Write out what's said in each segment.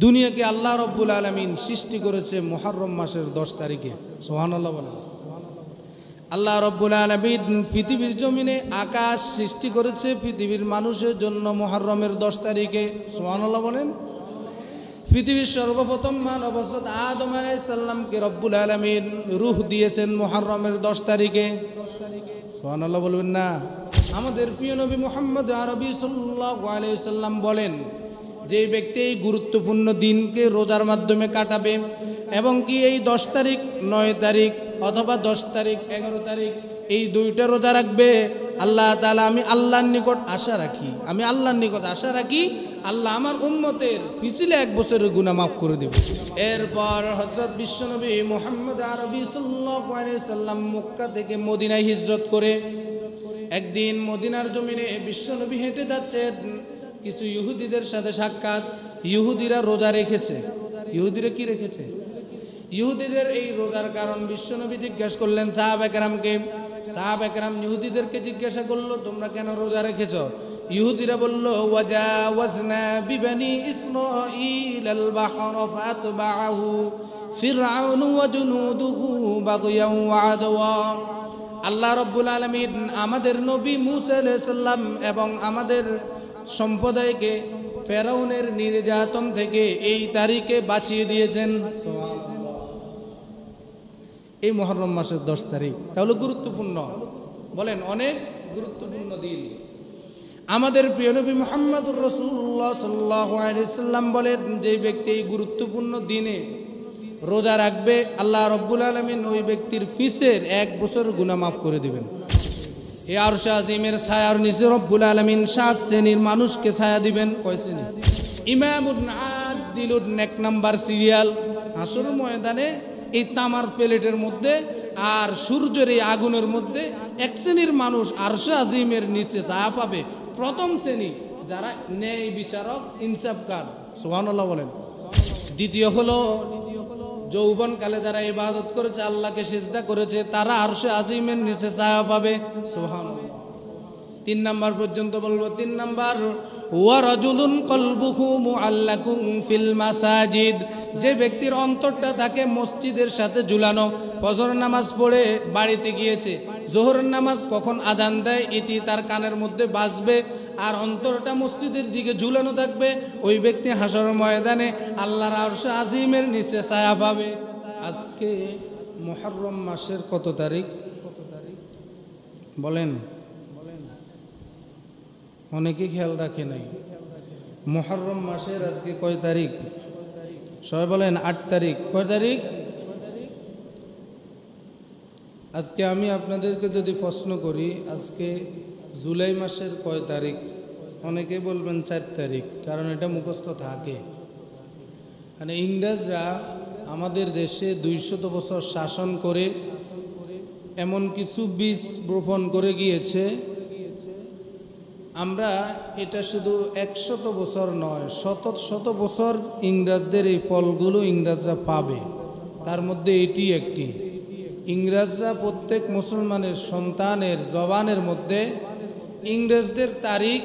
দুনিয়াকে আল্লাহ রব্বুল আলামিন সৃষ্টি করেছে মুহররম মাসের 10 তারিখে। সুবহানাল্লাহ বলেন। আল্লাহ রব্বুল আলামিন পৃথিবীর জমিনে আকাশ সৃষ্টি করেছে পৃথিবীর মানুষের জন্য মুহররমের 10 তারিখে। সুবহানাল্লাহ বলেন। পৃথিবীর সর্বপ্রথম মানব হযরত আদম আলাইহিস সালামকে রব্বুল আলামিন রূহ দিয়েছেন মুহররমের 10 তারিখে। সুবহানাল্লাহ বলবেন না? আমাদের প্রিয় নবী মুহাম্মদ আরবি সাল্লাল্লাহু আলাইহি সাল্লাম বলেন, যে ব্যক্তি এই গুরুত্বপূর্ণ দিনকে রোজার মাধ্যমে কাটাবে এবং কি এই 10 তারিখ 9 তারিখ অথবা 10 তারিখ 11 তারিখ এই দুইটা রোজা রাখবে, আল্লাহ তাআলা আমি আল্লাহর নিকট আশা রাখি আল্লাহ আমার উম্মতের পিছলে 1 বছরের গুনাহ মাফ করে দেবে। এরপর হযরত বিশ্বনবী মুহাম্মদ আরবি সাল্লাল্লাহু আলাইহি সাল্লাম মক্কা থেকে মদিনায় হিজরত করে একদিন মদিনার জমিনে বিশ্বনবী হেঁটে যাচ্ছেন। কিছু ইহুদিদের সাথে সাক্ষাৎ। ইহুদিরা রোজা রেখেছে। ইহুদিরা কি রেখেছে? ইহুদিদের এই রোজার কারণ বিশ্বনবী জিজ্ঞাসা করলেন সাহাবা কেরামকে। সাহাবা কেরাম ইহুদিদেরকে জিজ্ঞাসা করলো, তোমরা কেন রোজা রেখেছো? ইহুদিরা বলল, ওয়াজাওয়াজনা বিবানি ইসরাঈল আল বাহর ফাতবাহু ফিরআউন ওয়া জুনুদুহু বাগয়ান ওয়া আদওয়া। আল্লাহ রাব্বুল আলামিন আমাদের নবী মূসা আলাইহিস সালাম এবং আমাদের সম্প্রদায়কে ফেরাউনের নির্যাতন থেকে এই তারিখে বাঁচিয়ে দিয়েছেন। এই মুহররম মাসের 10 তারিখ তাহলে গুরুত্বপূর্ণ, বলেন অনেক গুরুত্বপূর্ণ দিন। আমাদের প্রিয় নবী মুহাম্মদুর রাসূলুল্লাহ সাল্লাল্লাহু আলাইহি সাল্লাম বলেন, যে ব্যক্তি এই গুরুত্বপূর্ণ দিনে রোজা রাখবে আল্লাহ রাব্বুল আলামিন ওই ব্যক্তির ফিসের 1 বছর গুনাহ মাফ করে দিবেন। এই আরশে আজিমের ছায়ার নিচে রব্বুল আলামিন 7 শ্রেণীর মানুষকে ছায়া দিবেন। কয় শ্রেণী? ইমামুন আদিলুন 1 নাম্বার সিরিয়াল। হাসর ময়দানে এই তামার প্লেটের মধ্যে আর সূর্যের এই আগুনের মধ্যে 1 শ্রেণীর মানুষ আরশে আজিমের নিচে ছায়া পাবে। প্রথম শ্রেণী যারা ন্যায় বিচারক, ইনসাফকার। সুবহানাল্লাহ বলেন। দ্বিতীয় হলো যৌবনকালে যারা ইবাদত করেছে, আল্লাহকে সিজদা করেছে, তারা আরশে আজিমের নিচে ছায়া পাবে। সুবহানাল্লাহ। 3 নাম্বার পর্যন্ত বলবো। 3 নাম্বার ওয়া রাজুলুন কলবুহু মুআল্লাকুন ফিল মাসাজিদ, যে ব্যক্তির অন্তরটা থাকে মসজিদের সাথে ঝুলানো। ফজর নামাজ পড়ে বাড়িতে গিয়েছে, জোহরের নামাজ কখন আজান দেয় এটি তার কানের মধ্যে বাজবে, আর অন্তরটা মসজিদের দিকে ঝুলানো থাকবে। ওই ব্যক্তি হাসর ময়দানে আল্লাহর আরশে আজিমের নিচে ছায়া পাবে। আজকে মুহররম মাসের কত তারিখ বলেন? অনেকে খেয়াল রাখে নাই। মুহররম মাসের আজকে কয় তারিখ? সবাই বলেন 8 তারিখ। কয় তারিখ? আজকে আমি আপনাদেরকে যদি প্রশ্ন করি আজকে জুলাই মাসের কয় তারিখ, অনেকে বলবেন 4 তারিখ, কারণ এটা মুখস্থ থাকে। মানে ইংরেজরা আমাদের দেশে 200 বছর শাসন করে এমন কিছু বীজ বপন করে গিয়েছে, আমরা এটা শুধু 100 বছর নয়, শত বছর ইংরেজদের এই ফলগুলো ইংরেজরা পাবে। তার মধ্যে এটি একটি। ইংরেজরা প্রত্যেক মুসলমানের সন্তানের জবানের মধ্যে ইংরেজদের তারিখ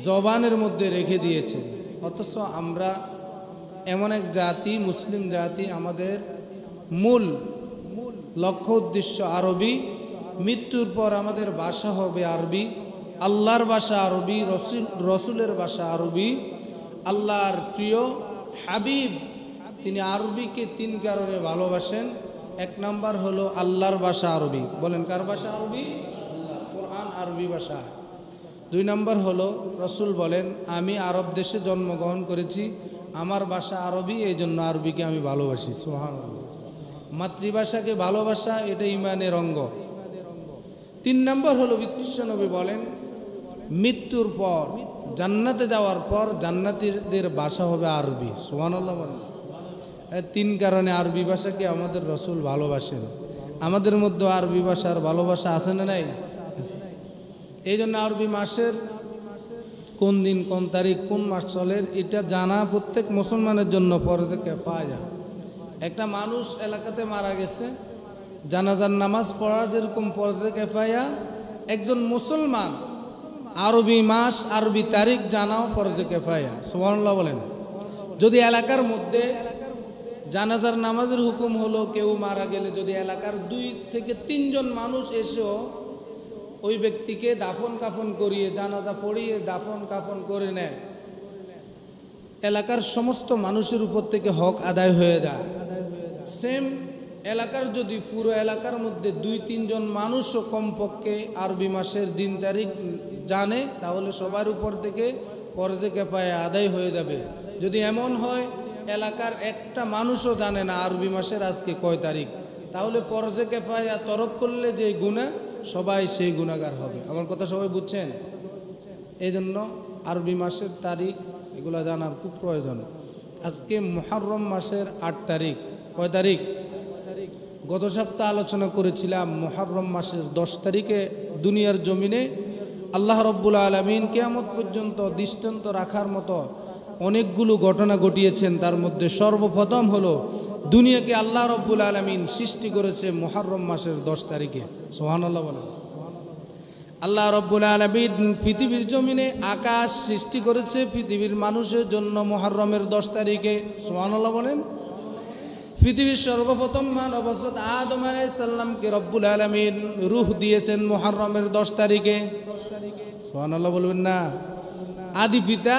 জবানের মধ্যে রেখে দিয়েছেন। অথচ আমরা এমন এক জাতি, মুসলিম জাতি, আমাদের মূল লক্ষ্য উদ্দেশ্য আরবি, মৃত্যুর পর আমাদের ভাষা হবে আরবি, আল্লাহর ভাষা আরবি, রসুলের ভাষা আরবি। আল্লাহর প্রিয় হাবিব তিনি আরবিকে 3 কারণে ভালোবাসেন। 1 নাম্বার হলো আল্লাহর ভাষা আরবি। বলেন কার ভাষা আরবি? আল্লাহ। কোরআন আরবি ভাষা। 2 নাম্বার হলো রসুল বলেন, আমি আরব দেশে জন্মগ্রহণ করেছি, আমার ভাষা আরবি, এই জন্য আরবিকে আমি ভালোবাসি। সুবহানাল্লাহ। মাতৃভাষাকে ভালোবাসা এটা ঈমানের অঙ্গ। 3 নাম্বার হলো বিশ্বনবী বলেন, মৃত্যুর পর জান্নাতে যাওয়ার পর জান্নাতীদের ভাষা হবে আরবি। সুবহানাল্লাহ বলেন। 3 কারণে আরবি ভাষাকে আমাদের রসুল ভালোবাসেন। আমাদের মধ্যে আরবি ভাষার ভালোবাসা আছে না নাই? এই জন্য আরবি মাসের কোন দিন, কোন তারিখ, কোন মাস চলে এটা জানা প্রত্যেক মুসলমানের জন্য ফরজে কিফায়া। একটা মানুষ এলাকাতে মারা গেছে, জানাজার নামাজ পড়া যেরকম ফরজে কিফায়া, একজন মুসলমান আরবি মাস, আরবি তারিখ জানাও ফরজে কিফায়া। সুবহানাল্লাহ বলেন। যদি এলাকার মধ্যে জানাজার নামাজের হুকুম হলো, কেউ মারা গেলে যদি এলাকার 2 থেকে 3 জন মানুষ এসেও ওই ব্যক্তিকে দাফন কাফন করিয়ে জানাজা পড়িয়ে দাফন কাফন করে নেয়, এলাকার সমস্ত মানুষের উপর থেকে হক আদায় হয়ে যায়। সেম এলাকার যদি পুরো এলাকার মধ্যে 2-3 জন মানুষও কমপক্ষে আরবি মাসের দিন তারিখ জানে, তাহলে সবার উপর থেকে ফরজে কিফায়া আদায় হয়ে যাবে। যদি এমন হয় এলাকার একটা মানুষও জানে না আরবি মাসের আজকে কয় তারিখ, তাহলে ফরজে কিফায়া তরক করলে যে গুনাহ, সবাই সেই গুনাহগার হবে। আমার কথা সবাই বুঝছেন? এই জন্য আরবি মাসের তারিখ এগুলো জানার খুব প্রয়োজন। আজকে মুহররম মাসের 8 তারিখ। কয় তারিখ? গত সপ্তাহে আলোচনা করেছিলাম মুহররম মাসের 10 তারিখে দুনিয়ার জমিনে আল্লাহ রাব্বুল আলামিন কিয়ামত পর্যন্ত দৃষ্টান্ত রাখার মতো অনেকগুলো ঘটনা ঘটিয়েছেন। তার মধ্যে সর্বপ্রথম হলো দুনিয়াকে আল্লাহ রাব্বুল আলামিন সৃষ্টি করেছে মুহররম মাসের 10 তারিখে। সুবহানাল্লাহ বলেন। আল্লাহ রাব্বুল আলামিন পৃথিবীর জমিনে আকাশ সৃষ্টি করেছে পৃথিবীর মানুষের জন্য মুহররমের 10 তারিখে। সুবহানাল্লাহ বলেন। পৃথিবীর সর্বপ্রথম মানব হযরত আদম আলাইহিস সালামকে রব্বুল আলামিন রূহ দিয়েছেন মুহররমের 10 তারিখে। সুবহানাল্লাহ বলবেন না? আদি পিতা,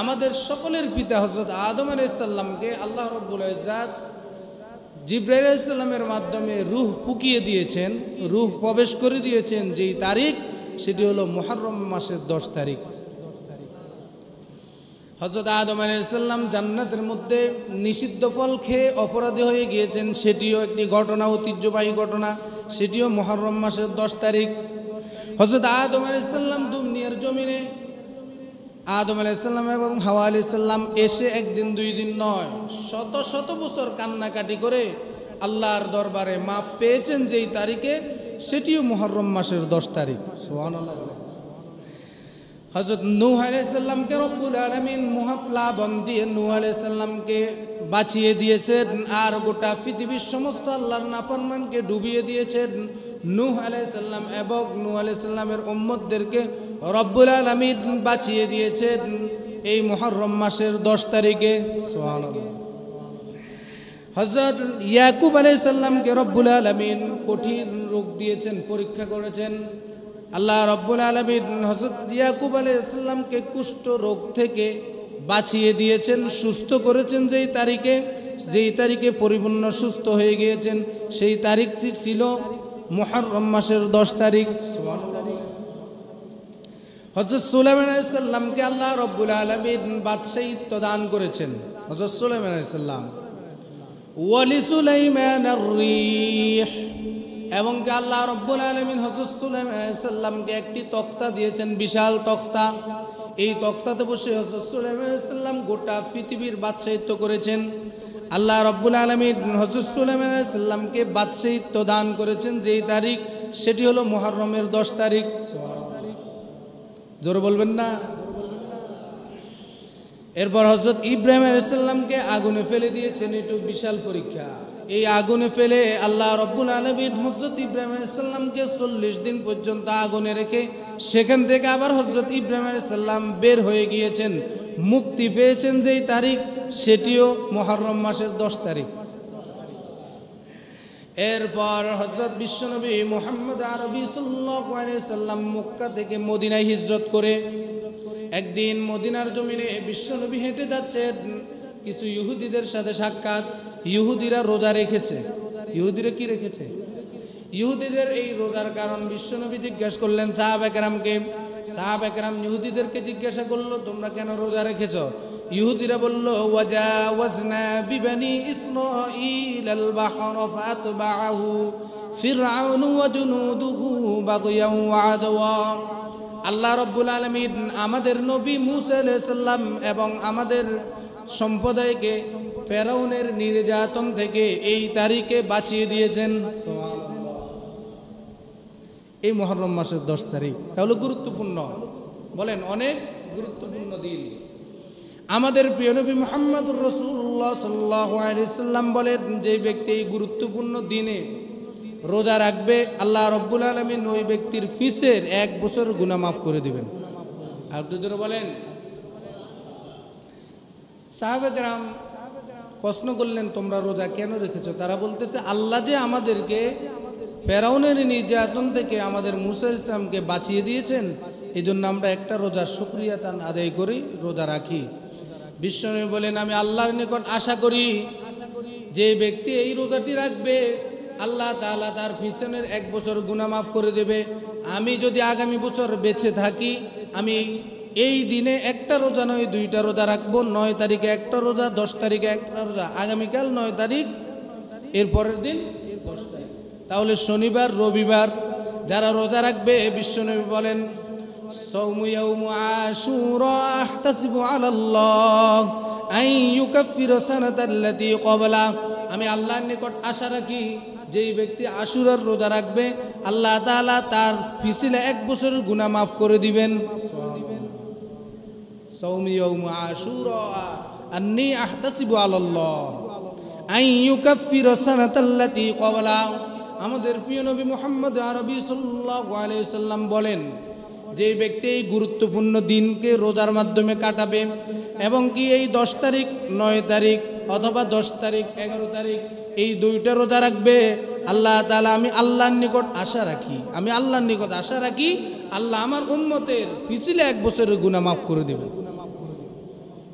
আমাদের সকলের পিতা হযরত আদম আলাইহিস সালামকে আল্লাহ রাব্বুল ইজ্জাত জিবরাইল আলাইহিস সালামের মাধ্যমে রূহ ফুঁকিয়ে দিয়েছেন, রূহ প্রবেশ করে দিয়েছেন যেই তারিখ, সেটি হলো মুহররম মাসের 10 তারিখ। হযরত আদম আলাইহিস সালাম জান্নাতের মধ্যে নিষিদ্ধ ফল খেয়ে অপরাধী হয়ে গিয়েছেন, সেটিও একটি ঘটনা, ঐতিহ্যবাহী ঘটনা, সেটিও মুহররম মাসের 10 তারিখ। হযরত আদম আলাইহিস সালাম দুনিয়ার জমিনে, আদম আলাইহিস সালাম এবং হাওয়া আলাইহিস সালাম এসে একদিন 2 দিন নয়, শত শত বছর কান্নাকাটি করে আল্লাহর দরবারে মাপ পেয়েছেন যেই তারিখে, সেটিও মুহররম মাসের 10 তারিখ। সুবহানাল্লাহ। হযরত নূহ আলাইহিস সালামকে রব্বুল আলামিন মহাপ্লাবন দিয়ে নূহ আলাইহিস সালামকে বাঁচিয়ে দিয়েছেন, আর গোটা পৃথিবীর সমস্ত আল্লাহর নাফরমানকে ডুবিয়ে দিয়েছেন। নূহ আলাইহিস সালাম এবং নূহ আলাইহিস সালামের উম্মতদেরকে রব্বুল আলামিন বাঁচিয়ে দিয়েছেন এই মুহররম মাসের 10 তারিখে। সুবহানাল্লাহ। হযরত ইয়াকুব আলাইহিস সালামকে রব্বুল আলামিন কঠিন রোগ দিয়েছেন, পরীক্ষা করেছেন। আল্লাহ রাব্বুল আলামিন হযরত ইয়াকুব আলাইহিস সালামকে কুষ্ঠ রোগ থেকে বাঁচিয়ে দিয়েছেন, সুস্থ করেছেন যেই তারিখে পরিপূর্ণ সুস্থ হয়ে গিয়েছেন, সেই তারিখটি ছিল মুহররম মাসের 10 তারিখ। হযরত সুলাইমান আলাইহিস সালামকে আল্লাহ রাব্বুল আলামিন বাদশাহিত্ব দান করেছেন। হযরত সুলাইমান আলাইহিস সালাম ওয়ালি সুলাইমানার রিহ, এবং আল্লাহ রাব্বুল আলামিন হযরত সুলাইমান আলাইহিস সালামকে একটি তখতা দিয়েছেন, বিশাল তখতা। এই তখতাতে বসে হযরত সুলাইমান আলাইহিস সালাম গোটা পৃথিবীর বাদশাহিত্ব করেছেন। আল্লাহ রাব্বুল আলামিন হযরত সুলাইমান আলাইহিস সালামকে বাদশাহিত্ব দান করেছেন যেই তারিখ, সেটি হলো মুহররমের 10 তারিখ। জোরে বলবেন না? এরপর হযরত ইব্রাহিম আলাইহিস সালামকে আগুনে ফেলে দিয়েছেন, এটি বিশাল পরীক্ষা। এই আগুনে ফেলে আল্লাহ রাব্বুল আলামিন হযরত ইব্রাহিম আলাইহিস সালামকে 40 দিন পর্যন্ত আগুনে রেখে সেখান থেকে আবার হযরত ইব্রাহিম আলাইহিস সালাম বের হয়ে গিয়েছেন, মুক্তি পেয়েছেন যেই তারিখ, সেটিও মুহররম মাসের 10 তারিখ। এরপর হযরত বিশ্বনবী মুহাম্মদ আরবি সাল্লাল্লাহু আলাইহি সাল্লাম মক্কা থেকে মদিনায় হিজরত করে একদিন মদিনার জমিনে বিশ্বনবী হেঁটে যাচ্ছেন, কিছু ইহুদিদের সাথে সাক্ষাৎ। ইহুদিরা রোজা রেখেছে। ইহুদিরা কি রেখেছে? ইহুদিদের এই রোজার কারণ বিশ্বনবী জিজ্ঞাসা করলেন সাহাবায়ে কেরামকে। সাহাবায়ে কেরাম ইহুদিদেরকে জিজ্ঞাসা করলো, তোমরা কেন রোজা রেখেছ? ইহুদিরা বলল, ওয়াজাওয়াজনা বিবানি ইসরাঈল আল বাহর ফাতবাহু ফিরআউন ওয়া জুনুদুহু বাগয়ান ওয়া আদওয়া। আল্লাহ রাব্বুল আলামিন আমাদের নবী মূসা আলাইহিস সালাম এবং আমাদের সম্প্রদায়কে ফেরাউনের নির্যাতন থেকে এই তারিখে বাঁচিয়ে দিয়েছেন। এই মুহররম মাসের 10 তারিখ তাহলে গুরুত্বপূর্ণ, বলেন অনেক গুরুত্বপূর্ণ দিন। আমাদের প্রিয় নবী মুহাম্মদুর রাসূলুল্লাহ সাল্লাল্লাহু আলাইহি সাল্লাম বলেন, যে ব্যক্তি এই গুরুত্বপূর্ণ দিনে রোজা রাখবে, আল্লাহ রাব্বুল আলামিন ওই ব্যক্তির ফিসের 1 বছর গুনাহ মাফ করে দিবেন। আর একটু জোরে বলেন। সাহাবে কেরাম প্রশ্ন করলেন, তোমরা রোজা কেন রেখেছো? তারা বলতেছে, আল্লাহ যে আমাদেরকে ফেরাউনের নির্যাতন থেকে আমাদের মুসা ইসলামকে বাঁচিয়ে দিয়েছেন, এই জন্য আমরা একটা রোজার শুকরিয়া তান আদায় করি, রোজা রাখি। বিশ্বনবী বলেন, আমি আল্লাহর নিকট আশা করি যে ব্যক্তি এই রোজাটি রাখবে আল্লাহ তাআলা তার পিছনের 1 বছর গুনাহ মাফ করে দেবে। আমি যদি আগামী বছর বেঁচে থাকি, আমি এই দিনে একটা রোজা নয় 2টা রোজা রাখবো। 9 তারিখে একটা রোজা, 10 তারিখে একটা রোজা, আগামীকাল 9 তারিখ, এর পরের দিন 10 তারিখ। তাহলে শনিবার রবিবার যারা রোজা রাখবে, বিশ্বনবী বলেন, সাওমু ইয়াউমু আশুরা আহতাসিবু আলাল্লাহ আন ইউকাফিরা সানাতাল্লাতী ক্বাবলা। আমি আল্লাহর নিকট আশা রাখি যেই ব্যক্তি আশুরার রোজা রাখবে আল্লাহ তাআলা তার পিছলে 1 বছরের গুনাহ মাফ করে দিবেন। সাওমু ইয়াউমু আশুরা আন্নী আহতাসিবু আলাল্লাহ আন ইউকাফিরা সানাতাল্লাতী ক্বাবলা। আমাদের প্রিয় নবী মুহাম্মদ আরবি সাল্লাল্লাহু আলাইহি সাল্লাম বলেন, যে ব্যক্তি এই গুরুত্বপূর্ণ দিনকে রোজার মাধ্যমে কাটাবে এবং কি এই 10 তারিখ 9 তারিখ অথবা 10 তারিখ 11 তারিখ এই 2টা রোজা রাখবে, আল্লাহ তাআলা আমি আল্লাহর নিকট আশা রাখি আল্লাহ আমার উম্মতের পিছলে 1 বছরের গুনাহ মাফ করে দেবেন।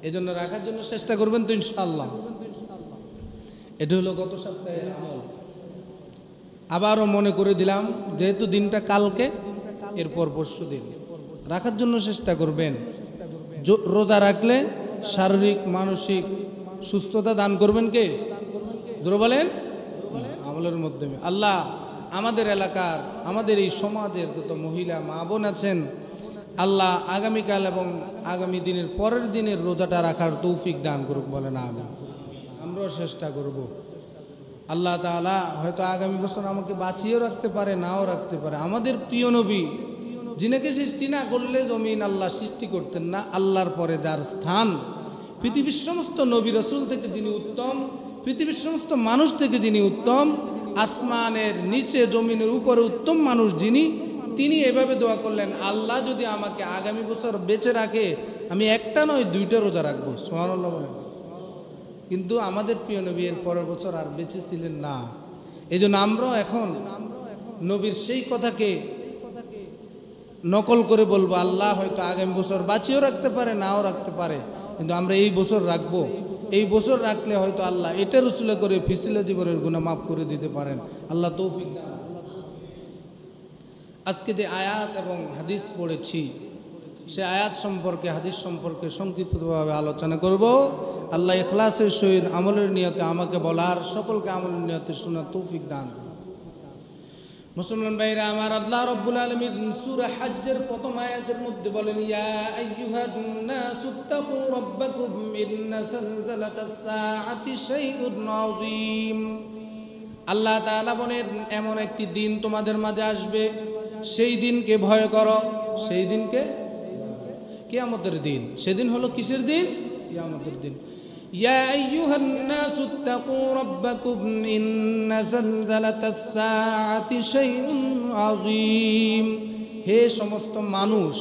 এই জন্য রাখার জন্য চেষ্টা করবেন তো ইনশাআল্লাহ। এটা হলো গত সপ্তাহের আমল। আবারও মনে করে দিলাম, যেহেতু দিনটা কালকে, এরপর পরশু দিন রাখার জন্য চেষ্টা করবেন। রোজা রাখলে শারীরিক মানসিক সুস্থতা দান করবেন কে? জোরে বলেন। আমলের মাধ্যমে আল্লাহ আমাদের এলাকার, আমাদের এই সমাজের যত মহিলা মা বোন আছেন, আল্লাহ আগামীকাল এবং আগামী দিনের পরের দিনের রোজাটা রাখার তৌফিক দান করুক, বলেন আমিন। আমরাও চেষ্টা করব। আল্লাহ তাআলা হয়তো আগামী বছর আমাকে বাঁচিয়েও রাখতে পারে, নাও রাখতে পারে। আমাদের প্রিয় নবী, যিনাকে সৃষ্টি না করলে জমিন আল্লাহ সৃষ্টি করতেন না, আল্লাহর পরে যার স্থান, পৃথিবীর সমস্ত নবী রাসূল থেকে যিনি উত্তম, পৃথিবীর সমস্ত মানুষ থেকে যিনি উত্তম, আসমানের নিচে জমিনের উপরে উত্তম মানুষ যিনি, তিনি এভাবে দোয়া করলেন, আল্লাহ যদি আমাকে আগামী বছর বেঁচে রাখে, আমি একটা নয় 2টা রোজা রাখবো। সুবহানাল্লাহ বলেন। কিন্তু আমাদের প্রিয় নবী এর পরের বছর আর বেঁচে ছিলেন না। এই জন্য আমরাও এখন নবীর সেই কথাকে নকল করে বলবো, আল্লাহ হয়তো আগামী বছর বাঁচিয়েও রাখতে পারে, নাও রাখতে পারে, কিন্তু আমরা এই বছর রাখবো। এই বছর রাখলে হয়তো আল্লাহ এটা রসুলে করে ফিসিলা জীবনের গুনাহ মাফ করে দিতে পারেন। আল্লাহ তৌফিক দান। আজকে যে আয়াত এবং হাদিস পড়েছি, সে আয়াত সম্পর্কে, হাদিস সম্পর্কে সংক্ষিপ্তভাবে আলোচনা করব। আল্লাহ ইখলাসের সহিত আমলের নিয়তে আমাকে বলার, সকলকে আমলের নিয়তে শোনার তৌফিক দান। মুসলমান ভাইরা আমার, আল্লাহ রাব্বুল আলামিন সূরা হজ্জের প্রথম আয়াতের মধ্যে বলেন, ইয়া আইয়ুহান নাসুত্তাকু রাব্বাকুম ইন্না সালসালাতাস সাআতি শাইউন আযীম। আল্লাহ তাআলা বলেন, এমন একটি দিন তোমাদের মাঝে আসবে, সেই দিনকে ভয় করো। সেই দিনকে কিয়ামতের দিন। সেদিন হলো কিসের দিন? কিয়ামতের দিন। ইয়া আইয়ুহান নাসুত্তাকু রাব্বাকুম ইন্না যালজালাতাস সাআতি শাইউন আযীম। হে সমস্ত মানুষ,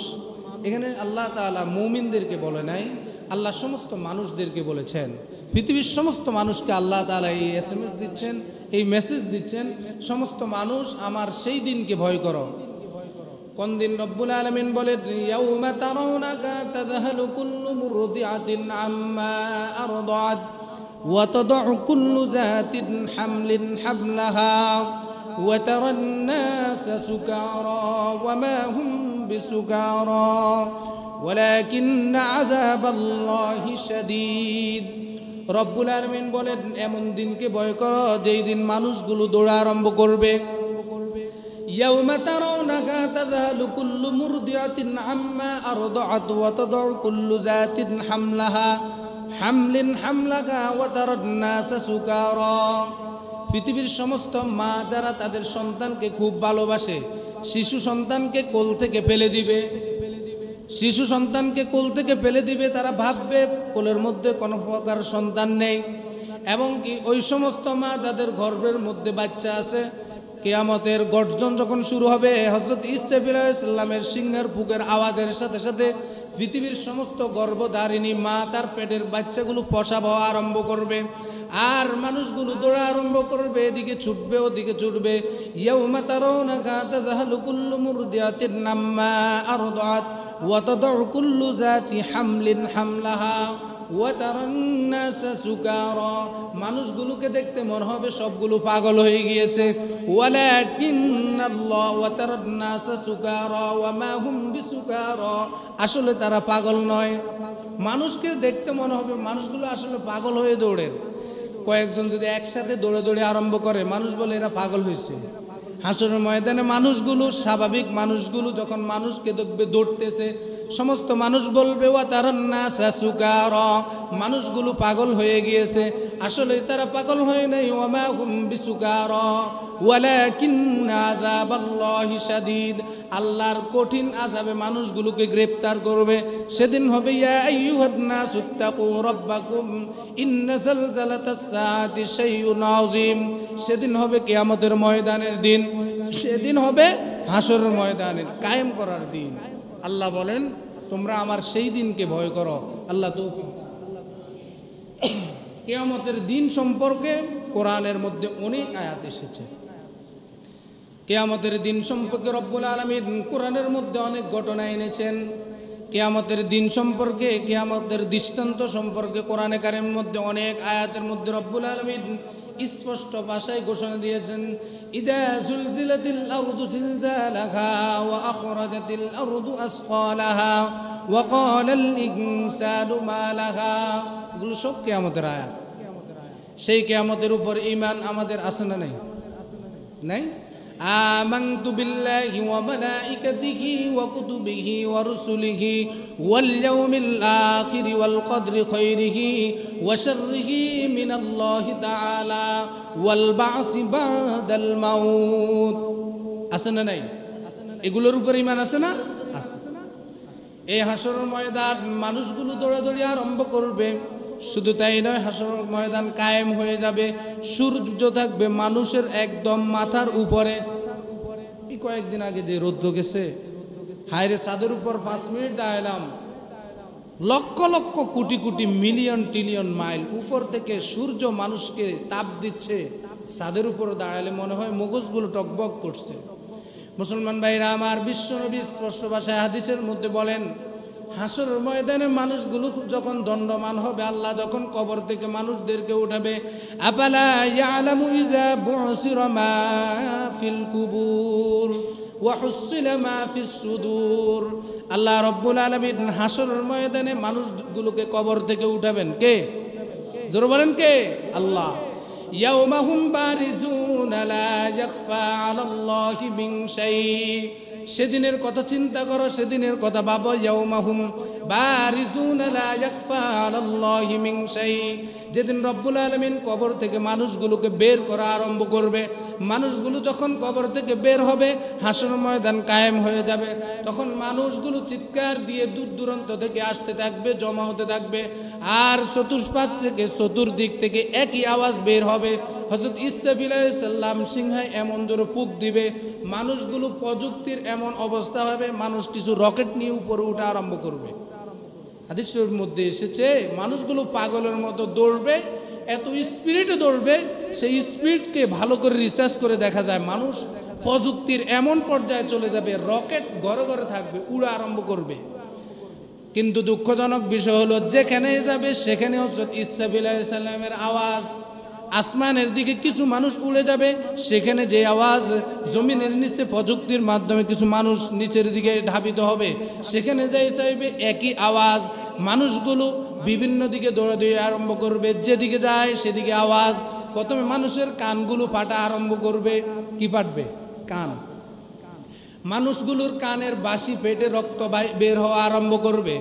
এখানে আল্লাহ তাআলা মুমিনদেরকে বলে নাই, আল্লাহ সমস্ত মানুষদেরকে বলেছেন। পৃথিবীর সমস্ত মানুষকে আল্লাহ তাআলা এই SMS দিচ্ছেন, এই মেসেজ দিচ্ছেন, সমস্ত মানুষ আমার সেই দিনকে ভয় করো। কোন দিন? রব্বুল আলামিন বলেন, ইয়াউমা তারাউনাকা তাযহালু কুল্লু মুরদিআতিন আম্মা আরদাআত ওয়া তাদউ কুল্লু যাতিন হামলিন হামলাহা ওয়া তারান নাসা সুকারা ওয়া মা হুম বিসুকারা ওয়ালাকিন্না আযাবাল্লাহি শাদীদ। রব্বুল আলামিন বলেন, এমন দিনকে ভয় করো যেই দিন মানুষগুলো দৌড়া আরম্ভ করবে। ইয়াউমা তারাউনাহা তাযহালু কুল্লু মুরদিআতিন আম্মা আরদাআত ওয়া তাদউ কুল্লু যাতিন হামলাহা হামলিন হামলাহা ওয়া তারান নাসা সুকারা। পৃথিবীর সমস্ত মা যারা তাদের সন্তানকে খুব ভালোবাসে, শিশু সন্তানকে কোল থেকে ফেলে দিবে। শিশু সন্তানকে কোল থেকে ফেলে দিবে, তারা ভাববে কোলের মধ্যে কোনো প্রকার সন্তান নেই। এবং কি ওই সমস্ত মা যাদের গর্ভের মধ্যে বাচ্চা আছে, কিয়ামতের গর্জন যখন শুরু হবে, হযরত ইসরাফিল আলাইহিস সালামের সিংহের ফুঁকের আওয়াজের সাথে সাথে পৃথিবীর সমস্ত গর্ভধারিণী মা তার পেটের বাচ্চাগুলো প্রসব হওয়া আরম্ভ করবে, আর মানুষগুলো দৌড়া আরম্ভ করবে, এদিকে ছুটবে ওদিকে ছুটবে। ইয়াউমা তারাউনাহা তাযহালু কুল্লু মুরদিআতিন আম্মা আরদাআত ওয়া তাদউ কুল্লু যাতি হামলিন হামলাহা ওয়া তারান নাসা সুকারা। মানুষগুলোকে দেখতে মনে হবে সবগুলো পাগল হয়ে গিয়েছে। ওয়ালাকিন্নাল্লাহ ওয়া তারান নাসা সুকারা ওয়া মা হুম বিসুকারা, আসলে তারা পাগল নয়। মানুষকে দেখতে মনে হবে মানুষগুলো আসলে পাগল হয়ে দৌড়ের। কয়েকজন যদি একসাথে দৌড়ে দৌড়ে আরম্ভ করে, মানুষ বলে এরা পাগল হয়েছে। হাসরের ময়দানে মানুষগুলো, স্বাভাবিক মানুষগুলো যখন মানুষকে দেখবে দৌড়তেছে, সমস্ত মানুষ বলবে ওয়া তারান নাসা সুকারা, মানুষগুলো পাগল হয়ে গিয়েছে। আসলে তারা পাগল হয় নাই। ওয়া মা হুম বিসুকারা ওয়ালাকিন্না আযাবাল্লাহি শাদীদ, আল্লাহর কঠিন আযাবে মানুষগুলোকে গ্রেফতার করবে। সেদিন হবে ইয়া আইয়ুহান নাসুত্তাকু রাব্বাকুম ইন্না যালজালাতাস সাআতি শাইউন আযীম। সেদিন হবে কিয়ামতের ময়দানের দিন, সেদিন হবে হাসরের ময়দানের কায়েম করার দিন। আল্লাহ বলেন তোমরা আমার সেই দিনকে ভয় করো। আল্লাহ তৌফিক। কিয়ামতের দিন সম্পর্কে কোরআনের মধ্যে অনেক আয়াত এসেছে। কিয়ামতের দিন সম্পর্কে রব্বুল আলামিন কোরআনের মধ্যে অনেক ঘটনা এনেছেন। কিয়ামতের দিন সম্পর্কে, কিয়ামতের দৃষ্টান্ত সম্পর্কে কোরআনে কারীমের মধ্যে অনেক আয়াতের মধ্যে রব্বুল আলামিন স্পষ্ট ভাষায় ঘোষণা দিয়েছেন, ইদা জুলজিলাতিল আরদু জিলজালাহা ওয়া আখরাজাতিল আরদু আসকালাহা ওয়া ক্বালাল ইনসানু মা লাহা। এগুলো সব কিয়ামতের আয়াত। সেই কিয়ামতের উপর ঈমান আমাদের আছে না নাই? নাই? আমানতু বিল্লাহি ওয়া মালাইকাতিহি ওয়া কুতুবিহি ওয়া রুসুলিহি ওয়াল ইয়াউমিল আখিরি ওয়াল কদরি খায়রিহি ওয়া শাররিহি মিনাল্লাহি তাআলা ওয়াল বা'সি বাদাল মাউত। আছে না নাই? এগুলোর উপর ঈমান আছে না? আছে। এই হাসরের ময়দান মানুষগুলো দৌড়াদৌড়ি আরম্ভ করবে। শুধু তাই নয়, হাসরের ময়দান কায়েম হয়ে যাবে। সূর্য থাকবে মানুষের একদম মাথার উপরে। এই কয়েকদিন আগে যে রৌদ্র গেছে, হায়রে ছাদের উপর 5 মিনিট দাঁড়ালাম, lakh lakh crore crore million trillion mile উপর থেকে সূর্য মানুষকে তাপ দিচ্ছে। ছাদের উপর দাঁড়ালে মনে হয় মগজগুলো টকবক করছে। মুসলমান ভাইরা আমার, বিশ্বনবী স্পষ্ট ভাষায় হাদিসের মধ্যে বলেন, হাসরের ময়দানে মানুষগুলো যখন দণ্ডমান হবে, আল্লাহ যখন কবর থেকে মানুষদেরকে উঠাবে, আফালা ইয়ালামু ইযা বুসিরা মা ফিল কুবুর ওয়া হুসিলা মা ফিস সুদূর। আল্লাহ রাব্বুল আলামিন হাসরের ময়দানে মানুষগুলোকে কবর থেকে উঠাবেন। কে? জোরে বলেন কে? আল্লাহ। ইয়াউমা হুম বারিজুনা লা ইয়াখফা আলাল্লাহি মিন শাই। সেদিনের কথা চিন্তা করো, সেদিনের কথা ভাবো। ইয়াউমা হুম বারিজুনা লা ইয়াখফা আলাল্লাহি মিন শাই। যেদিন রব্বুল আলামিন কবর থেকে মানুষগুলোকে বের করা আরম্ভ করবে। মানুষগুলো যখন কবর থেকে বের হবে, হাসরের ময়দান কায়েম হয়ে যাবে। তখন মানুষগুলো চিৎকার দিয়ে দূর দূরান্ত থেকে আসতে থাকবে, জমা হতে থাকবে। আর চতুষ্পাশ থেকে, চতুর্দিক থেকে একই আওয়াজ বের হবে। হযরত ইসরাফিল আলাইহিস সালাম সিংহায় এমন জোরে ফুঁক দিবে, মানুষগুলো প্রযুক্তির এমন অবস্থা হবে, মানুষ কিছু রকেট নিয়ে উপরে উঠা আরম্ভ করবে। হাদিসের মধ্যে এসেছে মানুষগুলো পাগলের মতো দৌড়বে, এত স্পিডে দৌড়বে, সেই স্পিডকে ভালো করে রিসার্চ করে দেখা যায় মানুষ প্রযুক্তির এমন পর্যায়ে চলে যাবে, রকেট ঘরে ঘরে থাকবে, উড়া আরম্ভ করবে। কিন্তু দুঃখজনক বিষয় হলো, যেখানে যাবে সেখানে হযরত ইসরাফিল আলাইহিস সালামের আওয়াজ। আসমানের দিকে কিছু মানুষ উড়ে যাবে, সেখানে যে আওয়াজ জমিনের নিচে প্রযুক্তির মাধ্যমে কিছু মানুষ নিচের দিকে ধাবিত হবে, সেখানে যাই চাইবে একই আওয়াজ। মানুষগুলো বিভিন্ন দিকে দৌড়াদৌড়ি আরম্ভ করবে, যেদিকে যায় সেদিকে আওয়াজ। প্রথমে মানুষের কানগুলো ফাটা আরম্ভ করবে। কি ফাটবে? কান। মানুষগুলোর কানের বাঁশি পেটে রক্ত বের হওয়া আরম্ভ করবে।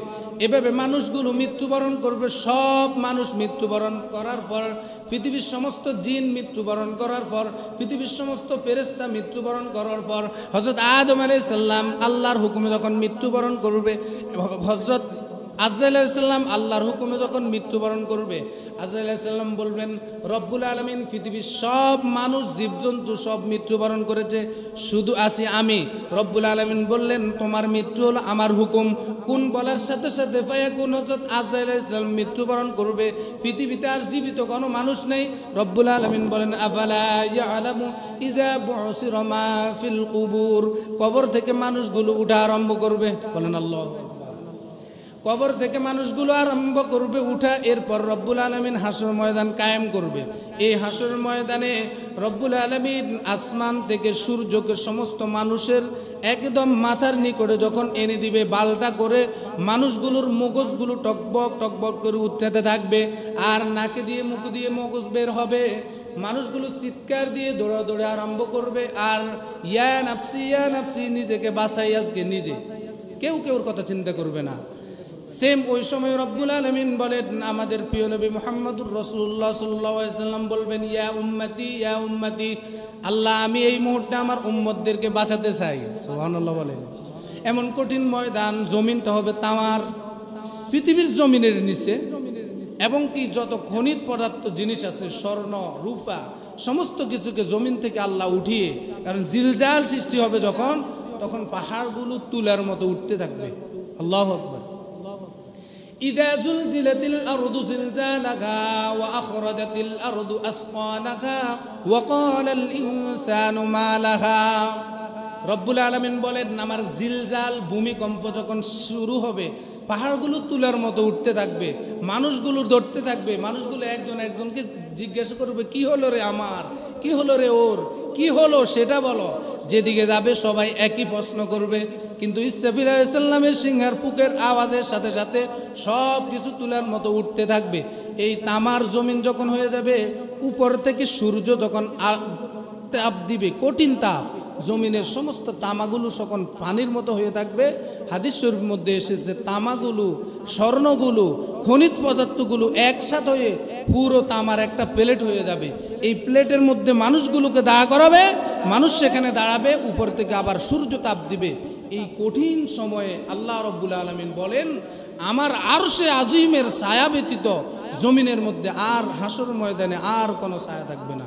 এভাবে মানুষগুলো মৃত্যুবরণ করবে। সব মানুষ মৃত্যুবরণ করার পর, পৃথিবীর সমস্ত জিন মৃত্যুবরণ করার পর, পৃথিবীর সমস্ত ফেরেশতা মৃত্যুবরণ করার পর, হযরত আদম আলাইহিস সালাম আল্লাহর হুকুমে যখন মৃত্যুবরণ করবে, হযরত আজরাইল আলাইহিস সালাম আল্লাহর হুকুমে যখন মৃত্যুবরণ করবে, আজরাইল আলাইহিস সালাম বলবেন রব্বুল আলামিন পৃথিবীর সব মানুষ জীবজন্তু সব মৃত্যুবরণ করেছে, শুধু আছি আমি। রব্বুল আলামিন বললেন তোমার মৃত্যু হলো আমার হুকুম। কোন বলার সাথে সাথে ফায়াকুন, হযরত আজরাইল আলাইহিস সালাম মৃত্যুবরণ করবে। পৃথিবীতে আর জীবিত কোনো মানুষ নেই। রব্বুল আলামিন বলেন আফালা ইয়ালামু ইযা বুসিরা মা ফিল কুবুর, কবর থেকে মানুষগুলো উঠা আরম্ভ করবে। বলেন আল্লাহ। কবর থেকে মানুষগুলো আরম্ভ করবে উঠা। এরপর রব্বুল আলামিন হাসর ময়দান কায়েম করবে। এই হাসর ময়দানে রব্বুল আলামিন আসমান থেকে সূর্যকে সমস্ত মানুষের একদম মাথার নিকটে যখন এনে দিবে, বালটা করে মানুষগুলোর মগজগুলো টকবক টকবক করে উঠতে থাকবে, আর নাকে দিয়ে মুখ দিয়ে মগজ বের হবে। মানুষগুলো চিৎকার দিয়ে দৌড়াদৌড়ি আরম্ভ করবে, আর ইয়া নাফসি, নিজেকে বাঁচাই আজকে নিজে, কেউ কেউর কথা চিন্তা করবে না। সেম ওই সময় রব্বুল আলামিন বলেন, আমাদের প্রিয় নবী মুহাম্মদুর রাসূলুল্লাহ সাল্লাল্লাহু আলাইহি সাল্লাম বলবেন ইয়া উম্মতি, আল্লাহ আমি এই মুহূর্তে আমার উম্মতদেরকে বাঁচাতে চাই। সুবহানাল্লাহ বলেন। এমন কঠিন ময়দান, জমিনটা হবে তামার, পৃথিবীর জমিনের নিচে, এবং কি যত খনিজ পদার্থ জিনিস আছে, স্বর্ণ রূপা সমস্ত কিছুকে জমিন থেকে আল্লাহ উঠিয়ে, কারণ জিলজাল সৃষ্টি হবে যখন, তখন পাহাড়গুলো তুলার মতো উঠতে থাকবে। আল্লাহু আকবার। ইযা জুলজিলাতিল আরদু জিলজালাহা ওয়া আখরাজাতিল আরদু আসকানাহা ওয়া ক্বালাল ইনসানু মা লাহা। রব্বুল আলামিন বলেন আমার জিলজাল ভূমিকম্প যখন শুরু হবে, পাহাড়গুলো তুলার মতো উঠতে থাকবে, মানুষগুলো দৌড়তে থাকবে, মানুষগুলো একজন একজনকে জিজ্ঞাসা করবে কি হলো রে আমার, কি হলো রে ওর, কি হলো সেটা বলো। যেদিকে যাবে সবাই একই প্রশ্ন করবে, কিন্তু ইসরাফিল আলাইহিস সালামের সিংহার ফুকের আওয়াজের সাথে সাথে সব কিছু তুলার মতো উঠতে থাকবে। এই তামার জমিন যখন হয়ে যাবে, উপর থেকে সূর্য যখন তাপ দিবে, কঠিন তাপ, জমিনের সমস্ত তামাগুলো যখন পানির মতো হয়ে থাকবে। হাদিস শরীফের মধ্যে এসেছে তামাগুলো, স্বর্ণগুলো, খনিজ পদার্থগুলো একসাথে হয়ে পুরো তামার একটা প্লেট হয়ে যাবে। এই প্লেটের মধ্যে মানুষগুলোকে দাঁড়া করাবে, মানুষ সেখানে দাঁড়াবে, উপর থেকে আবার সূর্য তাপ দিবে। এই কঠিন সময়ে আল্লাহ রাব্বুল আলামিন বলেন আমার আরশে আজিমের ছায়া ব্যতীত জমিনের মধ্যে আর হাসর ময়দানে আর কোনো ছায়া থাকবে না।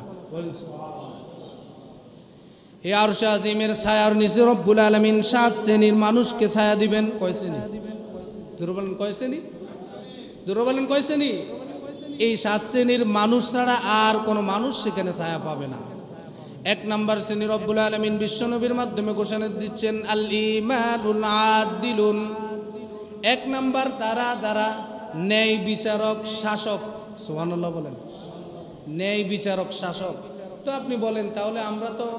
এই আরশে আজিমের ছায়ার নিচে রব্বুল আলামিন 7 শ্রেণীর মানুষকে ছায়া দিবেন। কয় শ্রেণী? জোরে বলেন কয় শ্রেণী? জোরে বলেন কয় শ্রেণী? এই 7 শ্রেণীর মানুষ ছাড়া আর কোনো মানুষ সেখানে ছায়া পাবে না। 1 নম্বর শ্রেণী রব্বুল আলামিন বিশ্বনবীর মাধ্যমে ঘোষণা দিচ্ছেন আল ঈমানুল আদিলুন। 1 নম্বর তারা যারা ন্যায় বিচারক শাসক। সুবহানাল্লাহ বলেন। ন্যায় বিচারক শাসক। তো আপনি বলেন তাহলে আমরা তো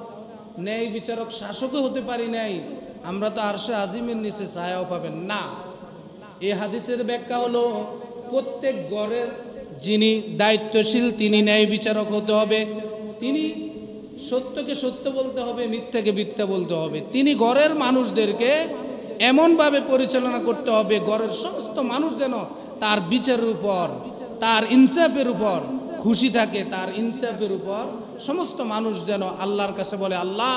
ন্যায় বিচারক শাসকও হতে পারি নাই, আমরা তো আরশে আজিমের নিচে ছায়াও পাবেন না। এই হাদিসের ব্যাখ্যা হলো প্রত্যেক ঘরের যিনি দায়িত্বশীল তিনি ন্যায় বিচারক হতে হবে। তিনি সত্যকে সত্য বলতে হবে, মিথ্যাকে মিথ্যা বলতে হবে। তিনি ঘরের মানুষদেরকে এমনভাবে পরিচালনা করতে হবে ঘরের সমস্ত মানুষ যেন তার বিচারের উপর, তার ইনসাফের উপর খুশি থাকে, তার ইনসাফের উপর সমস্ত মানুষ যেন আল্লাহর কাছে বলে আল্লাহ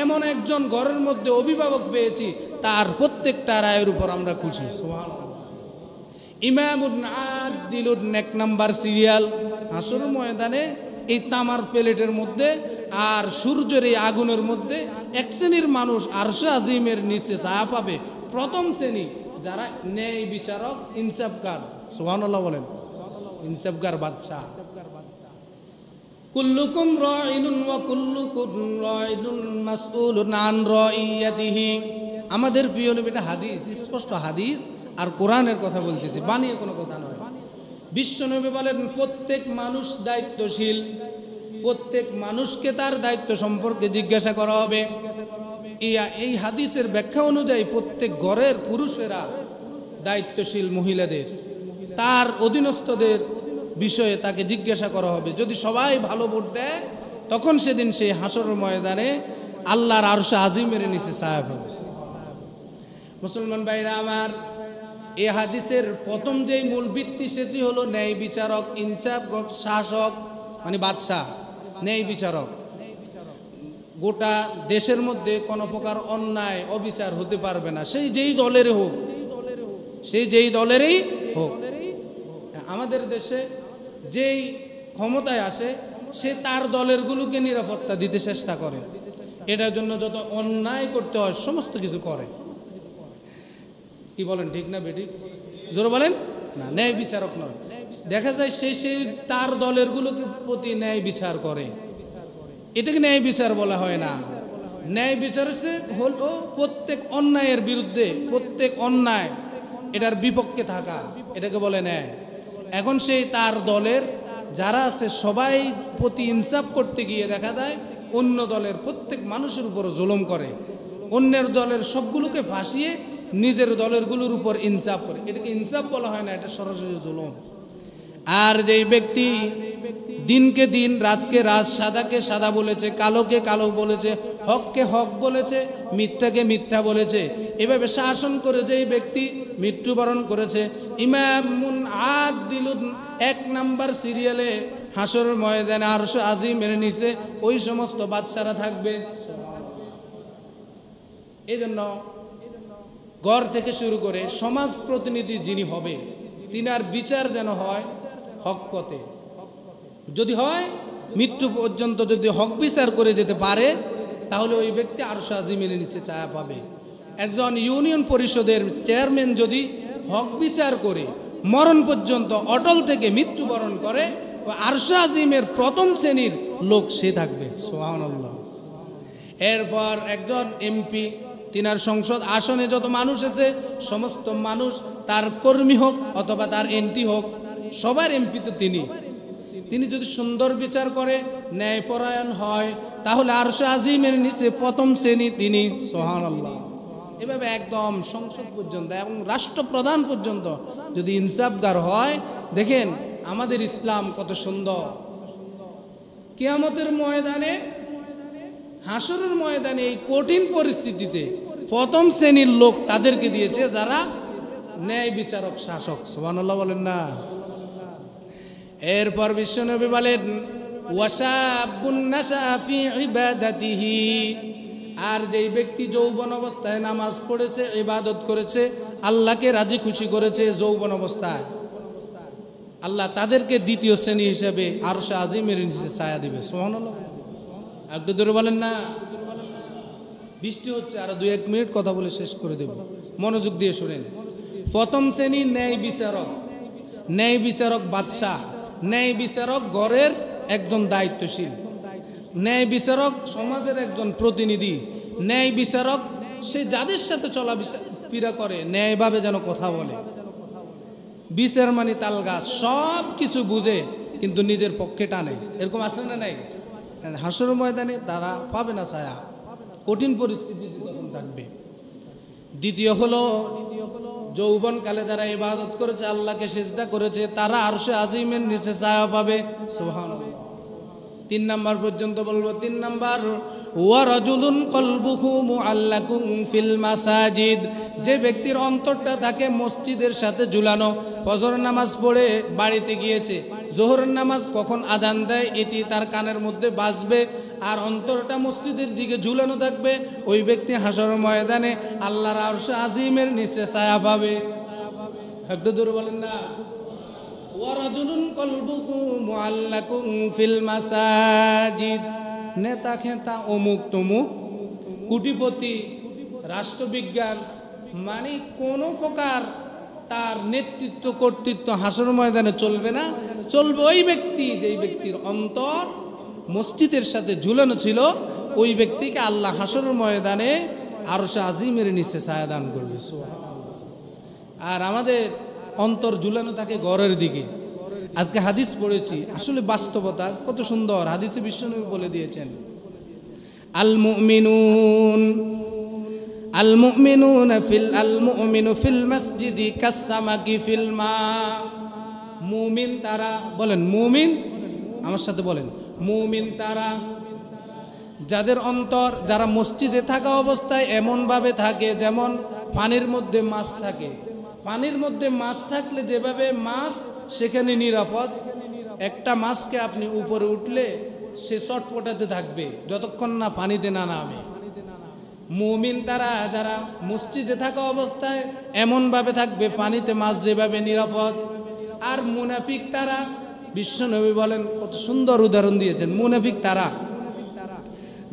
এমন একজন ঘরের মধ্যে অভিভাবক পেয়েছি, তার প্রত্যেকটা রায়ের উপর আমরা খুশি। সুবহানাল্লাহ। ইমামুন আদিলুন 1 নাম্বার সিরিয়াল। হাসর ময়দানে এই তামার প্লেটের মধ্যে আর সূর্যের এই আগুনের মধ্যে 1 শ্রেণীর মানুষ আরশে আজিমের নিচে ছায়া পাবে। প্রথম শ্রেণী যারা ন্যায় বিচারক, ইনসাফকার। সুবহানাল্লাহ বলেন। ইনসাফকার বাদশা। কুল্লুকুম রাইনুন ওয়া কুল্লুকুম রাইনুন মাসউলুন আন রাইয়াতিহি। আমাদের প্রিয় নবীটা হাদিস, স্পষ্ট হাদিস আর কোরআনের কথা বলতেছি, বানিয়ে কোনো কথা নয়। বিশ্বনবী বলেন প্রত্যেক মানুষ দায়িত্বশীল, প্রত্যেক মানুষকে তার দায়িত্ব সম্পর্কে জিজ্ঞাসা করা হবে। এই হাদিসের ব্যাখ্যা অনুযায়ী প্রত্যেক ঘরের পুরুষেরা দায়িত্বশীল, মহিলাদের তার অধীনস্থদের বিষয়ে তাকে জিজ্ঞাসা করা হবে। যদি সবাই ভালো ভোট দেয় তখন সেদিন সেই হাসর ময়দানে আল্লাহর আরশে আজিমের নিচে ছায়া পাবে। মুসলমান ভাইরা আমার, এই হাদিসের প্রথম যেই মূল ভিত্তি সেটি হলো ন্যায় বিচারক, ইনসাফ শাসক মানে বাদশাহ, ন্যায় বিচারক। গোটা দেশের মধ্যে কোনো প্রকার অন্যায় অবিচার হতে পারবে না, সেই যেই দলের হোক। সে যেই দলেরই হোক। আমাদের দেশে যেই ক্ষমতায় আসে সে তার দলেরগুলোকে নিরাপত্তা দিতে চেষ্টা করে, এটার জন্য যত অন্যায় করতে হয় সমস্ত কিছু করে। কি বলেন, ঠিক না বেঠিক? জোরে বলেন না। ন্যায় বিচারক নয়, দেখা যায় সে তার দলেরগুলোকে প্রতি ন্যায় বিচার করে, এটাকে ন্যায় বিচার বলা হয় না। ন্যায় বিচার হলো প্রত্যেক অন্যায়ের বিরুদ্ধে, প্রত্যেক অন্যায় এটার বিপক্ষে থাকা, এটাকে বলে ন্যায়। এখন সেই তার দলের যারা আছে সবাই প্রতি ইনসাফ করতে গিয়ে দেখা যায় অন্য দলের প্রত্যেক মানুষের উপর জুলুম করে, অন্যের দলের সবগুলোকে ফাঁসিয়ে নিজের দলেরগুলোর উপর ইনসাফ করে, এটাকে ইনসাফ বলা হয় না, এটা সরাসরি জুলুম। আর যেই ব্যক্তি দিনকে দিন, রাতকে রাত, সাদাকে সাদা বলেছে, কালোকে কালো বলেছে, হককে হক বলেছে, মিথ্যাকে মিথ্যা বলেছে, এভাবে শাসন করে যেই ব্যক্তি মৃত্যুবরণ করেছে, ইমামুন আদিলুন 1 নাম্বার সিরিয়ালে হাসর ময়দানে আরশ আজিমের নিচে ওই সমস্ত বাচ্চারা থাকবে। এই জন্য ঘর থেকে শুরু করে সমাজ প্রতিনিধি যিনি হবে তিনার বিচার যেন হয় হক পথে, যদি হয় মৃত্যু পর্যন্ত যদি হক বিচার করে যেতে পারে তাহলে ওই ব্যক্তি আরশ আজিমের নিচে ছায়া পাবে। একজন ইউনিয়ন পরিষদের চেয়ারম্যান যদি হক বিচার করে মরণ পর্যন্ত অটল থেকে মৃত্যুবরণ করে, ওই আরশ আজিমের প্রথম শ্রেণীর লোক সে থাকবে। সুবহানাল্লাহ। এরপর একজন এমপি, তিনার সংসদ আসনে যত মানুষ আছে সমস্ত মানুষ, তার কর্মী হোক অথবা তার এমপি হোক, সবার এমপি তো তিনি যদি সুন্দর বিচার করে, ন্যায়পরায়ণ হয়, তাহলে আরশ আজিমের নিচে প্রথম শ্রেণী তিনি। সুবহানাল্লাহ। এভাবে একদম সংসদ পর্যন্ত এবং রাষ্ট্রপ্রধান পর্যন্ত যদি ইনসাফগার হয়, দেখেন আমাদের ইসলাম কত সুন্দর। কিয়ামতের ময়দানে, হাসরের ময়দানে এই কঠিন পরিস্থিতিতে প্রথম শ্রেণীর লোক তাদেরকে দিয়েছে যারা ন্যায় বিচারক, শাসক। সুবহানাল্লাহ বলেন না। এরপর বিশ্বনবী বলেন ওয়াশাবুন নাশা ফি ইবাদাতিহি, আর যেই ব্যক্তি যৌবন অবস্থায় নামাজ পড়েছে, ইবাদত করেছে, আল্লাহকে রাজি খুশি করেছে যৌবন অবস্থায়, আল্লাহ তাদেরকে দ্বিতীয় শ্রেণী হিসেবে আরশ আজিমের নিচে ছায়া দিবে। সুবহানাল্লাহ। একটু জোরে বলেন না। বৃষ্টি হচ্ছে, আরো 2-1 মিনিট কথা বলে শেষ করে দেব, মনোযোগ দিয়ে শুনেন। প্রথম শ্রেণী ন্যায় বিচারক, ন্যায় বিচারক বাদশাহ, ন্যায় বিচারক ঘরের একজন দায়িত্বশীল, ন্যায় বিচারক সমাজের একজন প্রতিনিধি, ন্যায় বিচারক সে যাদের সাথে চলাফেরা করে ন্যায়ভাবে যেন কথা বলে, বিচার মানে তাল গাছ, সব কিছু বুঝে কিন্তু নিজের পক্ষে টানে, এরকম আছে না নাই? হাসর ময়দানে তারা পাবে না ছায়া, কঠিন পরিস্থিতিতে তখন থাকবে। দ্বিতীয় হলো যৌবনকালে যারা ইবাদত করেছে, আল্লাহকে সিজদা করেছে, তারা আরশে আজিমের নিচে ছায়া পাবে। সুবহানাল্লাহ। 3 নাম্বার পর্যন্ত বলবো। 3 নাম্বার ওয়া রাজুলুন কলবুহু মুআল্লাকুন ফিল মাসাজিদ, যে ব্যক্তির অন্তরটা থাকে মসজিদের সাথে ঝুলানো, ফজর নামাজ পড়ে বাড়িতে গিয়েছে, জোহরের নামাজ কখন আজান দেয় এটি তার কানের মধ্যে বাজবে, আর অন্তরটা মসজিদের দিকে ঝুলানো থাকবে, ওই ব্যক্তি হাসর ময়দানে আল্লাহর আরশ আজিমের নিচে ছায়া পাবে। একটু জোরে বলেন না। ওয়ারাজুলুন কলবুহু মুআল্লাকুন ফিল মাসাজিদ, নেতা খেতা অমুক তমুক, কোটিপতি, রাষ্ট্রবিজ্ঞান, মানে কোনো প্রকার তার নেতৃত্ব কর্তৃত্ব হাসর ময়দানে চলবে না, চলবে ওই ব্যক্তি যেই ব্যক্তির অন্তর মসজিদের সাথে ঝুলানো ছিল, ওই ব্যক্তিকে আল্লাহ হাসর ময়দানে আরশ আজিমের নিচে ছায়া দান করবে। আর আমাদের অন্তর ঝুলানো থাকে ঘরের দিকে। আজকে হাদিস পড়েছি, আসলে বাস্তবতা কত সুন্দর, হাদিসে বিশ্বনবী বলে দিয়েছেন আল মুমিনু ফিল মসজিদি কাসসামাকি ফিল মা। মুমিন তারা, বলেন মুমিন, আমার সাথে বলেন মুমিন তারা, যাদের অন্তর, যারা মসজিদে থাকা অবস্থায় এমনভাবে থাকে যেমন পানির মধ্যে মাছ থাকে। পানির মধ্যে মাছ থাকলে যেভাবে মাছ সেখানে নিরাপদ, একটা মাছকে আপনি উপরে উঠলে সে চটপটাতে থাকবে যতক্ষণ না পানিতে না নামে। মুমিন তারা যারা মসজিদে থাকা অবস্থায় এমনভাবে থাকবে পানিতে মাছ যেভাবে নিরাপদ। আর মুনাফিক তারা, বিশ্বনবী বলেন, কত সুন্দর উদাহরণ দিয়েছেন, মুনাফিক তারা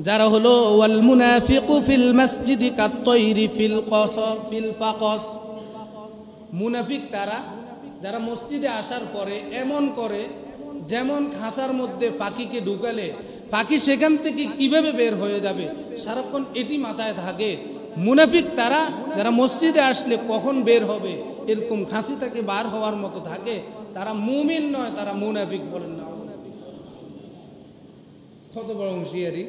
যারা হলো ওয়াল মুনাফিকু ফিল মসজিদি কাত-তায়রি ফিল ফাকস। মুনাফিক তারা যারা মসজিদে আসার পরে এমন করে যেমন খাঁচার মধ্যে পাখিকে ঢুকালে পাখি সেখান থেকে কিভাবে বের হয়ে যাবে সারাক্ষণ এটি মাথায় থাকে। মুনাফিক তারা যারা মসজিদে আসলে কখন বের হবে এরকম খাঁচি থেকে বার হওয়ার মতো থাকে, তারা মুমিন নয়, তারা মুনাফিক। বলেন না, কত বড় হুঁশিয়ারি,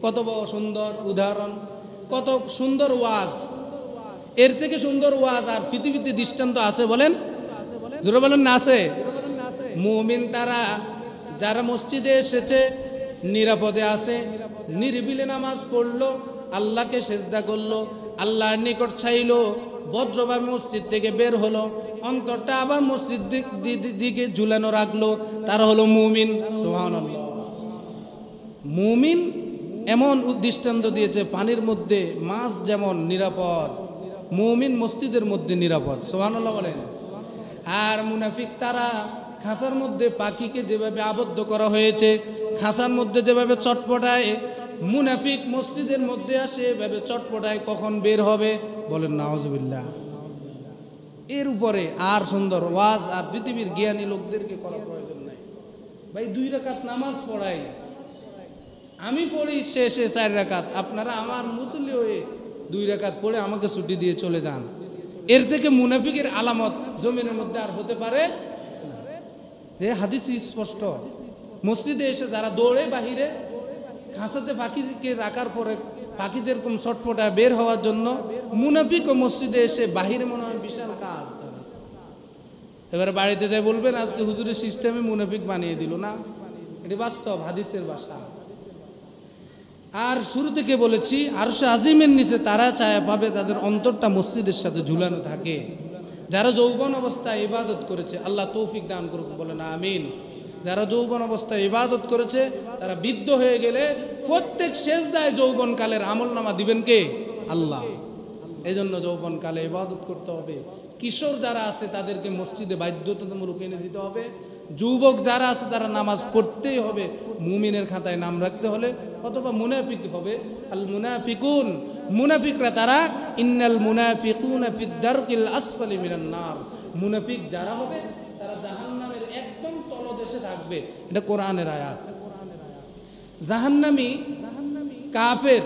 কত বড় সুন্দর উদাহরণ, কত সুন্দর ওয়াজ। এর থেকে সুন্দর ওয়াজ আর পৃথিবীতে দৃষ্টান্ত আছে? বলেন, জোরে বলেন না আছে? মুমিন তারা যারা মসজিদে এসেছে নিরাপদে আছে, নিরিবিলি নামাজ পড়লো, আল্লাহকে সেজদা করলো, আল্লাহর নিকট চাইলো, ভদ্রভাবে মসজিদ থেকে বের হলো, অন্তরটা আবার মসজিদ দিকে ঝুলানো রাখলো, তারা হলো মুমিন। সুবহানাল্লাহ। মুমিন এমন দৃষ্টান্ত দিয়েছে, পানির মধ্যে মাছ যেমন নিরাপদ, মুমিন মসজিদের মধ্যে নিরাপদ। সুবহানাল্লাহ বলেন। আর মুনাফিক তারা খাঁচার মধ্যে পাখিকে যেভাবে আবদ্ধ করা হয়েছে, খাঁচার মধ্যে যেভাবে চটপটায়, মুনাফিক মসজিদের মধ্যে আসে এভাবে চটপটায়, কখন বের হবে? বলেন নাউজুবিল্লাহ। এর উপরে আর সুন্দর ওয়াজ আর পৃথিবীর জ্ঞানী লোকদেরকে করার প্রয়োজন নাই। ভাই 2 রাকাত নামাজ পড়াই, আমি পড়ি শেষে 4 রাকাত, আপনারা আমার মুসল্লি হয়ে 2 রাকাত পড়ে আমাকে ছুটি দিয়ে চলে যান। এর থেকে মুনাফিকের আলামত জমিনের মধ্যে আর হতে পারে না। যে হাদিস স্পষ্ট, মসজিদে এসে যারা দৌড়ে বাহিরে, খাঁচাতে পাখিকে রাখার পরে পাখি যেরকম ছটফটায় বের হওয়ার জন্য, মুনাফিক ও মসজিদে এসে বাহিরে মনে হয় বিশাল কাজ তার আছে। এবারে বাড়িতে যাই বলবেন আজকে হুজুরের সিস্টেমে মুনাফিক বানিয়ে দিল না, এটি বাস্তব হাদিসের ভাষা। আর শুরু থেকে বলেছি, আরশে আজিমের নিচে তারা ছায়া পাবে তাদের অন্তরটা মসজিদের সাথে ঝুলানো থাকে। যারা যৌবন অবস্থায় ইবাদত করেছে, আল্লাহ তৌফিক দান করুক, বলেন আমিন। যারা যৌবন অবস্থায় ইবাদত করেছে, তারা বৃদ্ধ হয়ে গেলে প্রত্যেক সেজদায় যৌবনকালের আমলনামা দিবেন কে? আল্লাহ। এই জন্য যৌবনকালে ইবাদত করতে হবে। কিশোর যারা আছে তাদেরকে মসজিদে বাধ্যতামূলক এনে দিতে হবে। যুবক যারা আছে তারা নামাজ পড়তেই হবে, মুমিনের খাতায় নাম রাখতে হলে, অথবা মুনাফিক হবে। আল মুনাফিকুন, মুনাফিকরা তারা, ইন্নাল মুনাফিকুনা ফিদ দারকিল আসফালি মিনান নার। মুনাফিক যারা হবে তারা জাহান্নামের একদম তলদেশে থাকবে। এটা কোরআনের আয়াত। জাহান্নামী কাফের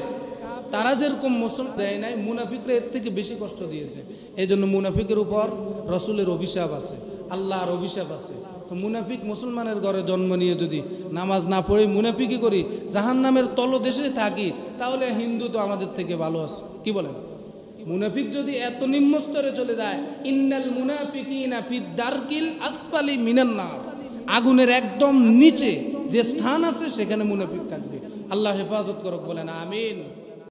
তারা যেরকম মুসলমান দেয় নাই, মুনাফিকরা এর থেকে বেশি কষ্ট দিয়েছে। এই জন্য মুনাফিকের উপর রসুলের অভিশাপ আছে, আল্লাহর অভিশাপ আছে। তো মুনাফিক মুসলমানের ঘরে জন্ম নিয়ে যদি নামাজ না পড়ে মুনাফিকই করি, জাহান্নামের তলদেশে থাকি, তাহলে হিন্দু তো আমাদের থেকে ভালো আছে। কি বলেন? মুনাফিক যদি এত নিম্ন স্তরে চলে যায়, ইন্নাল মুনাফিকিনা ফিদ দারকিল আসফালি মিনান নার, আগুনের একদম নিচে যে স্থান আছে সেখানে মুনাফিক থাকবে। আল্লাহ হেফাজত করুক, বলেন আমিন।